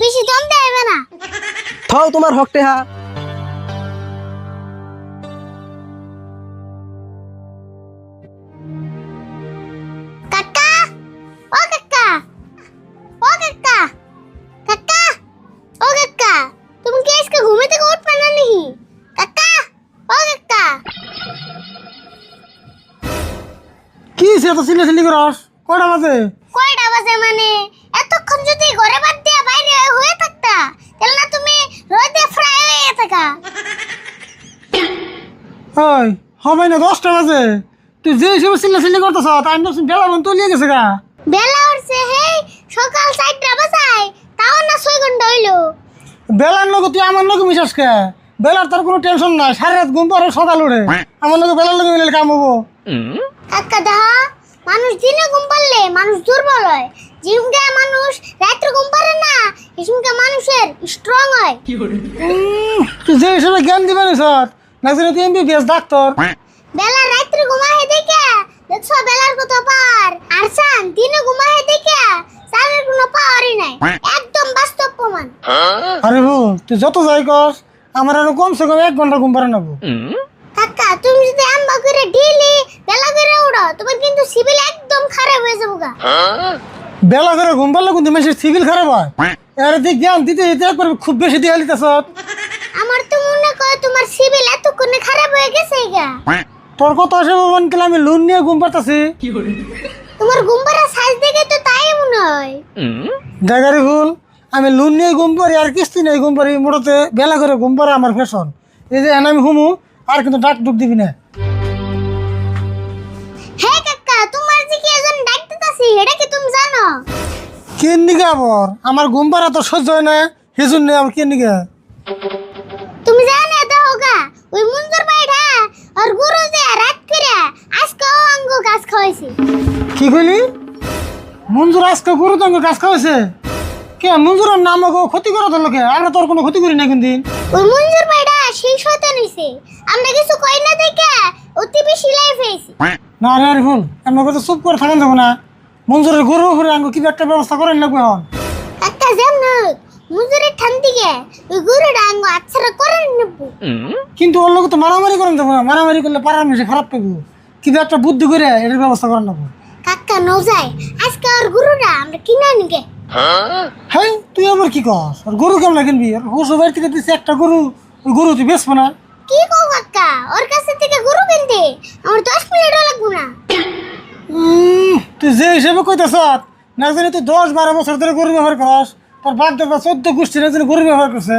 বেশি দম দেবে না। থাও তোমার হকটে হা। কাকা, ও কাকা, ও কাকা, কাকা, ও কাকা, তুমি কি আজকে ঘুমে থেকে উঠবে না নাকি? কাকা, ও কাকা। কি সে তো চিল্লাচিল্লি করস? কয়টা বাজে? কয়টা বাজে মানে এতক্ষণ যদি ঘরে বাদ দিয়া বাইরে হয়ে থাকতা তাহলে না তুমি রোদে ফ্রাই হয়ে থাকা। ওই হবে না 10টা বাজে। তুই যে হিসেবে চিল্লাচিল্লি করতেছ তাই না বেলা বন্ধ লিয়ে গেছে গা। বেলা উঠছে হেই সকাল 4টা বাজায়, তাও না 6 ঘন্টা হইলো। বেলার লোক তুই আমার লোক মিশাস কে? বেলার তোর কোনো টেনশন নাই, সারা রাত ঘুম পরে সকাল উঠে। আমার লোক বেলার লোক মিলে কাম হবো। কাকা দেখা, মানুষ দিনে ঘুম পারলে মানুষ দুর্বল হয়, জিমকে মানুষ রাত্রে ঘুম পারে না হিসমকে মানুষের স্ট্রং হয়। তুই যে হিসেবে জ্ঞান দিবেন স্যার নাকি তুই এমবিবিএস ডাক্তার। বেলা রাত্রে ঘুমায় দেখে দেখছো বেলার কত পার, আর চান দিনে ঘুমায় দেখে চানের কোনো পাওয়ারই নাই। একদম বাস্তব প্রমাণ। আরে বউ তুই যত যাই কর আমার আরো কমসে কম 1 ঘন্টা ঘুম পারে নেবো। কাকা তুমি যদি আম্বা করে ডেইলি বেলা করে উড়ো তোমার কিন্তু সিভিল একদম খারাপ হয়ে যাবে গা। বেলা করে ঘুম পারলে কিন্তু মেশিন সিভিল খারাপ হয়। এর দিক জ্ঞান দিতে দিতে একবার খুব বেশি দিয়ে লিতেছ। আমার তো মনে হয় তোমার সিভিল এতক্ষণে খারাপ হয়ে গেছে গা। তোর কথা আসে মন কেলে আমি লোন নিয়ে ঘুম পারতাছি। তোমার ঘুমপাড়া সাইজ দেখে তো তাই মনে হয়। জায়গারি ভুল, আমি লোন নিয়ে ঘুম পারি আর কিস্তি নিয়ে ঘুম পারি। মোটাতে বেলা করে ঘুম পারে আমার ফ্যাশন। এই যে এনে আমি হুমু আর কিন্তু ডাক ডুক দিবি না। হে কাকা তোমার যে কি এজন ডাক দিতাছি এটা কি তুমি জানো? কেন নিগা আবার আমার ঘুম পারা তো সহ্য হয় না, সেজন্য নেই আবার কেন নিগা। তুমি জানো দাও গা ওই মঞ্জুর বাইটা আর গুরু যে রাত করে আজকে অঙ্গ গাছ খাওয়াইছে। কি কইলি? মঞ্জুর আজকে গরু তো গাছ খাওয়াইছে? কে মঞ্জুরের নাম ক্ষতি করা তো লোকে? আমরা তোর কোনো ক্ষতি করি না কিন্তু। ওই মঞ্জুর বাইটা সেই শয়তান হইছে, আমরা কিছু কই না দেখে অতি বেশি লাইফ হইছে। না রে আরে ভুল, এমন কথা চুপ করে থাকেন যাবো না। মঞ্জুরের গরু ঘুরে আঙ্গু কি একটা ব্যবস্থা করেন লাগবে এখন। কাকা জানো মঞ্জুরের ঠান দিকে ওই গুরুটা আঙ্গ আচ্ছারা করে নেব। কিন্তু ওর লোক তো মারামারি করেন যাবো না, মারামারি করলে পাড়ার মিশে খারাপ পাবো। কিন্তু একটা বুদ্ধি করে এটার ব্যবস্থা করেন লাগবো। কাকা নও যায় আজকে আর গুরুটা আমরা কিনা নিকে। হ্যাঁ তুই আবার কি কস? আর গরু কেমন কিনবি? আর হোসো বাড়ি থেকে দিচ্ছে একটা গরু, ওই গরু তুই বেচবো না? কি কও কাকা, ওর কাছে থেকে গরু কিনতে আমার 10 মিনিটও লাগবে না। তুই যে হিসেবে কইতেছ না জানি তুই 10-12 বছর ধরে গরু ব্যবহার করস। তোর বাপ দাদা 14 গোষ্ঠী না জানি গরু ব্যবহার করছে।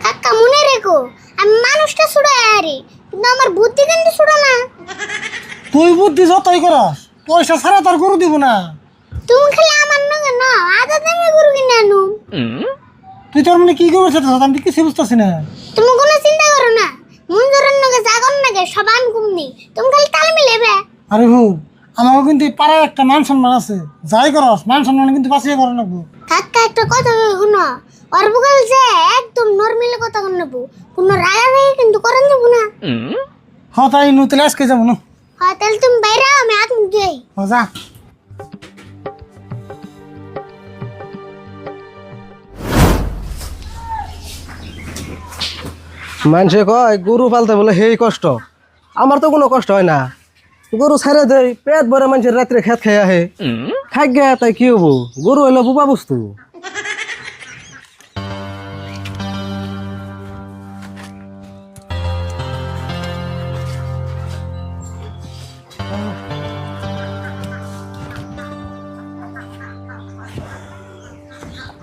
কাকা মনে রেখো আমি মানুষটা ছুড়ে আরে কিন্তু আমার বুদ্ধি কিন্তু ছুড়ো না। তুই বুদ্ধি যতই করস পয়সা ছাড়া তোর গরু দিব না। তুমি খালি আমার নগে না আদা দামে গরু কিনে আনো। তুই তোর মানে কি করছিস? আমি কিছু বুঝতেছি না। তুমি কোনো চিন্তা করো না, মঞ্জুরের নগে জাগর নগে সবান ঘুমনি, তুমি খালি তাল মিলেবে। আরে ভুল, আমাকে কিন্তু এই পাড়ায় একটা মান সম্মান আছে। যাই করস মান সম্মান কিন্তু বাঁচিয়ে করে নেবো। কাকা একটা কথা শুনো, ওর বগল যে একদম নরমালি কথা কর নেবো, কোনো রাগারাগি কিন্তু করেন দেবো না। হ্যাঁ তাই নু তাহলে আজকে যাবো না। হ্যাঁ তাহলে তুমি বাইরে আমি আগ যাই। হ যা। মানুষে কয় গরু পালতে বলে হেই কষ্ট, আমার তো কোনো কষ্ট হয় না। গরু ছাড়ে দেয় পেট ভরে মানুষের রাত্রে খেত খাই আহে খাই গে, তাই কি হবো? গরু হইলো বোবা বস্তু।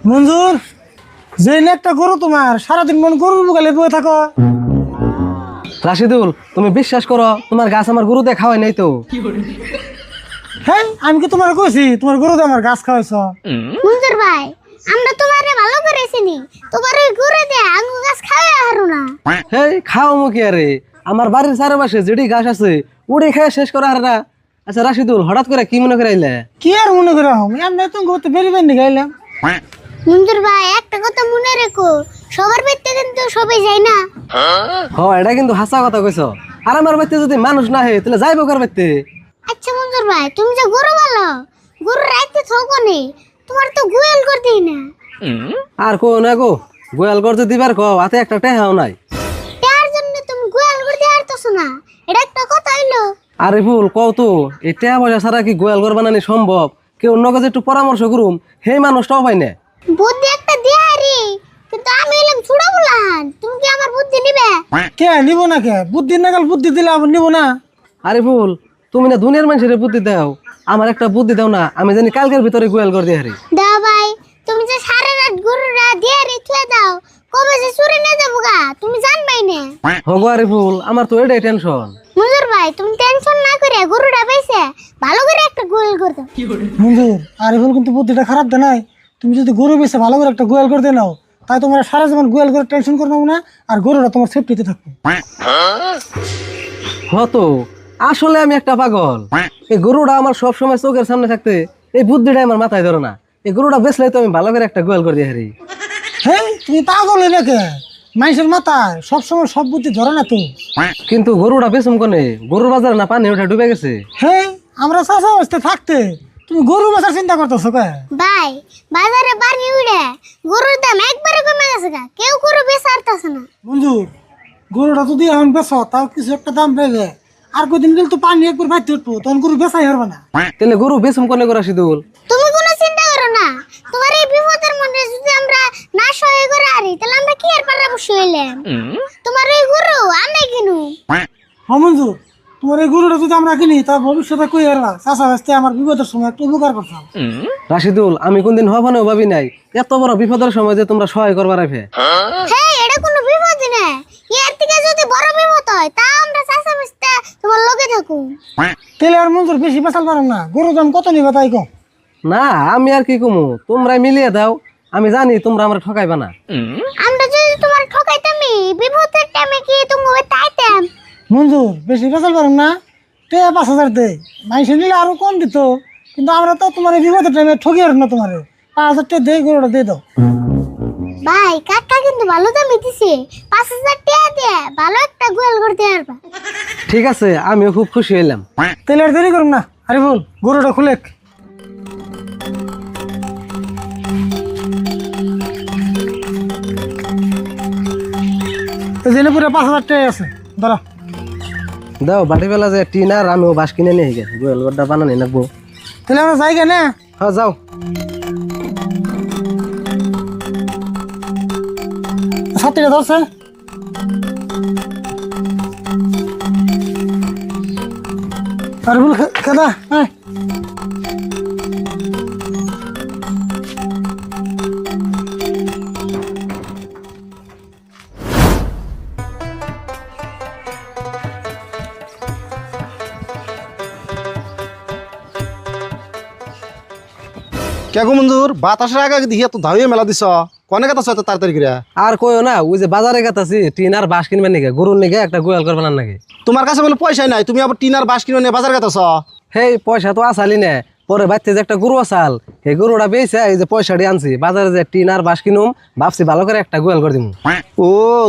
মঞ্জুর, যে একটা গরু তোমার সারাদিন মন গরুর বুকালে বয়ে থাকো। রাশিদুল তুমি বিশ্বাস করো, তোমার গাছ আমার গরু দিয়ে খাওয়াই নাই তো। হ্যাঁ আমি কি তোমার কইছি তোমার গরু দিয়ে আমার গাছ খাওয়াইছ? মঞ্জুর ভাই আমরা তোমারে ভালো করে চিনি, তোমার ওই ঘুরে দে আঙ্গু গাছ খাওয়া হারু না। হেই খাও মুখে আরে, আমার বাড়ির চারপাশে যেটি গাছ আছে উড়ে খেয়ে শেষ করা হার না। আচ্ছা রাশিদুল হঠাৎ করে কি মনে করে আইলে? কি আর মনে করে আমি তো ঘুরতে বেরিয়ে বেরিয়ে গাইলাম। মঞ্জুর ভাই একটা কথা মনে রেখো, সবার বাড়িতে কিন্তু সবাই যায় না। হ এটা কিন্তু হাসা কথা কইছ। আর আমার বাড়িতে যদি মানুষ না হয় তাহলে যাইব কার বাড়িতে? আচ্ছা মঞ্জুর ভাই তুমি যে গরু ভালো, গরু রাইতে থাকো নে, তোমার তো গুয়াল করতেই না। আর কো না গো, গোয়াল করতে দিবার কও, হাতে একটা টেহাও নাই। তার জন্য তুমি গোয়াল করতে পারতেছো না, এটা একটা কথা হইলো। আরে ফুল কও তো, এই টেহা পয়সা ছাড়া কি গোয়াল ঘর বানানি সম্ভব? কেউ অন্য কাছে একটু পরামর্শ করুম, সেই মানুষটাও পাই না। বুদ্ধি একটা দিয়া রে, কিন্তু আমি এলাম ছুড়া বলান, তুমি কি আমার বুদ্ধি নিবে? কে নিব না কে? বুদ্ধি নাগাল বুদ্ধি দিলে আবার নিব না? আরে ফুল, তুমি না দুনিয়ার মানুষের বুদ্ধি দাও, আমার একটা বুদ্ধি দাও না, আমি জানি কালকের ভিতরে গোয়াল ঘর দিয়ে হারি। দাও ভাই, তুমি যে সারা রাত গরুরা দিয়া রে থুয়ে দাও, কবে যে চুরি নিয়ে যাবো গা তুমি জানবাই না। হগো আরে ফুল, আমার তো এটাই টেনশন। মঞ্জুর ভাই, তুমি টেনশন না করে গরুটা পাইছে ভালো করে একটা গোয়াল করে দাও। মঞ্জুর, আরিফুল কিন্তু বুদ্ধিটা খারাপ দেয় নাই। তুমি যদি গরু বেছে ভালো করে একটা গোয়াল করতে নাও, তাই তোমার সারা জীবন গোয়াল করে টেনশন করে নেবো না, আর গরুটা তোমার সেফটিতে থাকবে। হতো আসলে আমি একটা পাগল। এই গরুটা আমার সব সময় চোখের সামনে থাকতে এই বুদ্ধিটা আমার মাথায় ধরে না। এই গরুটা বেচলে তো আমি ভালো করে একটা গোয়াল করে দিয়ে হারি। হ্যাঁ, তুমি পাগল হইলে কে? মানুষের মাথায় সবসময় সব বুদ্ধি ধরে না তো। কিন্তু গরুটা বেচুম কোনে? গরুর বাজারে না পানি ওঠা ডুবে গেছে। হ্যাঁ, আমরা চাষা অবস্থায় থাকতে তুমি গরু বেচার চিন্তা করতেছো কে? ভাই, বাজারে বাড়ি উড়ে গরুর দাম একবারে কমে গেছে গা, কেউ গরু বেচে আরতাছে না। মঞ্জুর, গরুটা যদি এখন বেচো তাও কিছু একটা দাম পেয়ে, আর কদিন গেলে তো পানি একবার বাইতে উঠবো, তখন গরু বেচাই হারবে না। তাহলে গরু বেচুম কোনে করা সিদুল? তুমি কোনো চিন্তা করো না, তোমার এই বিপদের মধ্যে যদি আমরা না সহায় করে আরি, তাহলে আমরা কি আর পারা বসে হইলাম? তোমার এই গরু আমি কিনু। হ্যাঁ মঞ্জুর, তোমার এই গরুটা যদি আমরা কিনি, তা ভবিষ্যতে কই হারবা? চাষা বাঁচতে আমার বিপদের সময় একটু উপকার করতাম। রাশিদুল, আমি কোনদিন হবানেও ভাবি নাই এত বড় বিপদের সময় যে তোমরা সহায় করবার আইবে। হ্যাঁ, এটা কোনো বিপদ না, এর থেকে যদি বড় বিপদ হয় তা আমরা চাষা বাঁচতে তোমার লগে থাকুম। তেলে আর মঞ্জুর বেশি বেচাল পারম না, গরুর দাম কত নিবা তাই কম। না আমি আর কি কমু, তোমরা মিলিয়ে দাও, আমি জানি তোমরা আমার ঠকাইবা না। আমরা যদি তোমার ঠকাইতামি বিপদের টাইমে কি তুমি তাইতাম? মঞ্জুর, বেশি বেচাল পারম না, 5,000 দে, মাইসে নিলে আরো কম দিত, কিন্তু আমরা তো তোমার এই বিপদের টাইমে ঠকি আর না, তোমার 5,000 টাকা দিয়ে গরুটা দিয়ে দাও। ভাই, কাকা কিন্তু ভালো দামই দিছে, 5,000 টাকা দিয়ে ভালো একটা গোয়াল করতে পারবা। ঠিক আছে, আমিও খুব খুশি হইলাম। তেলে আর দেরি করুন না, আরে বল গরুটা খুলে। জেনে পুরো 5,000 টাকা আছে, দাঁড়া। দাও বাটি বেলা যে টিন আর আমিও বাস কিনে নিয়ে গে, গোয়াল ঘরটা বানানি লাগবো। তাহলে আমরা যাই কেন? হ্যাঁ যাও। ছাত্রীরা ধরছে। আর বল কেদা, হ্যাঁ কে গো মঞ্জুর, বাতাসের আগে দিয়ে তো ধাওয়ে মেলা দিছ, কনে কথা এত তাড়াতাড়ি করে? আর কইও না, ওই যে বাজারে গেতাছি টিন আর বাস কিনবেন নাকি, গরুর নাকি একটা গোয়াল করবেন নাকি। তোমার কাছে বলে পয়সাই নাই, তুমি আবার টিনার বাস কিনে নিয়ে বাজার গেতাছ। হেই পয়সা তো আসালি না, পরে বাড়িতে যে একটা গরু আসাল, এই গরুটা বেয়েছে, এই যে পয়সাটি আনছি বাজারে যে টিন আর বাস কিনুম, ভাবছি ভালো করে একটা গোয়াল করে দিমু। ও,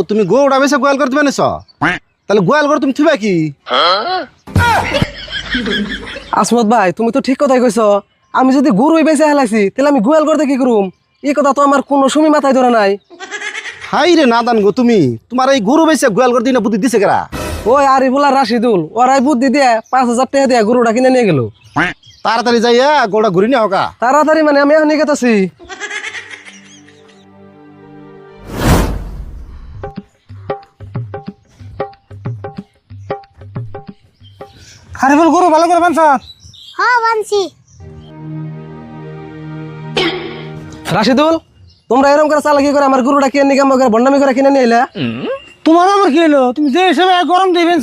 তুমি গরুটা বেশি গোয়াল করতে বানিয়েছ? তাহলে গোয়াল করে তুমি থিবা কি? আসমত ভাই, তুমি তো ঠিক কথাই কইছ, আমি যদি গরুই বেঁচে হেলাইছি তাহলে আমি গোয়াল করতে কি করুম? এই কথা তো আমার কোনো সময় মাথায় ধরে নাই। হাই রে নাদান গো, তুমি তোমার এই গরু বেশি গোয়াল করতে না বুদ্ধি দিছে কেরা? ওই আরিফুল আর রাশিদুল, ওরাই বুদ্ধি দিয়ে 5,000 টাকা দিয়ে গরুটা কিনে নিয়ে গেল। তাড়াতাড়ি যাইয়া গরুটা ঘুরি নিয়ে হোকা। তাড়াতাড়ি মানে আমি এখন গেতাছি। আরে বল গরু ভালো করে বানছ। হ্যাঁ, বানছি। রাশিদুল, তোমরা এরকম করে চালাকি করে আমার গরুটা কিনে নিয়ে আমাকে বন্ডামি করে কিনে নিয়ে এলে। তোমার আবার কি হলো? তুমি যে হিসেবে গরম দিবেন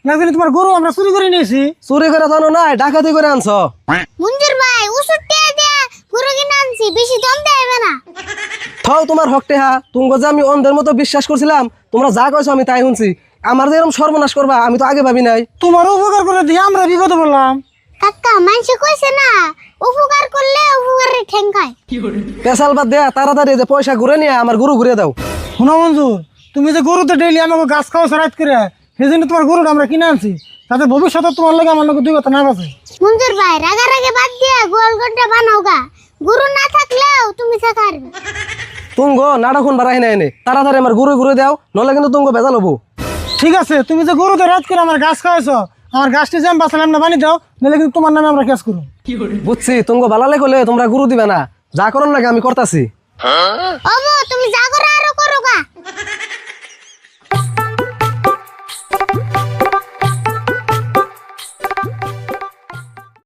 না জানি তোমার গরু আমরা চুরি করে নিয়েছি। চুরি করে জানো না, ডাকাতি করে আনছ। মঞ্জুর ভাই, ওষুধ টাকা দিয়ে গরু কিনে আনছি, বেশি দাম দেবে না। থাও তোমার হকটে হা, তুমি যে আমি অন্ধের মতো বিশ্বাস করছিলাম, তোমরা যা কইছো আমি তাই শুনছি। আমার যে এরকম সর্বনাশ করবা আমি তো আগে ভাবি নাই। তোমার উপকার করে দিয়ে আমরা বিপদে বললাম। কাকা, মানুষ কইছে না, উপকার করলে উপকারের ঠেং খায়। পেশাল বাদ দেয়া, তাড়াতাড়ি যে পয়সা ঘুরে নিয়ে আমার গরু ঘুরে দাও। শোনো মঞ্জুর, তুমি যে গরুতে ডেইলি আমাকে গাছ খাওয়া রাত করে, সেই জন্য তোমার গরুটা আমরা কিনে আনছি, যাতে ভবিষ্যতে তোমার লাগে আমার লোক দুই কথা না বাঁচে। মঞ্জুর ভাই, রাগারাগে বাদ দিয়ে গোয়াল ঘরটা বানাও গা, গরু না থাকলেও তুমি থাকবে। তুঙ্গ নাটক বাড়াই নাই এনে তাড়াতাড়ি আমার গরু ঘুরে দাও নলে কিন্তু তুঙ্গ ভেজাল হবো। ঠিক আছে, তুমি যে গরুতে রাত করে আমার গাছ খাওয়াইছো, আমার গাছটি জ্যাম বাঁচালাম না বানি দাও, নাহলে কিন্তু তোমার নামে আমরা কেস করুন। বুঝছি তুঙ্গ বালালে করলে তোমরা গরু দিবে না, যা করো নাকি আমি করতাছি। ওমো তুমি যা করো আরো করো গা।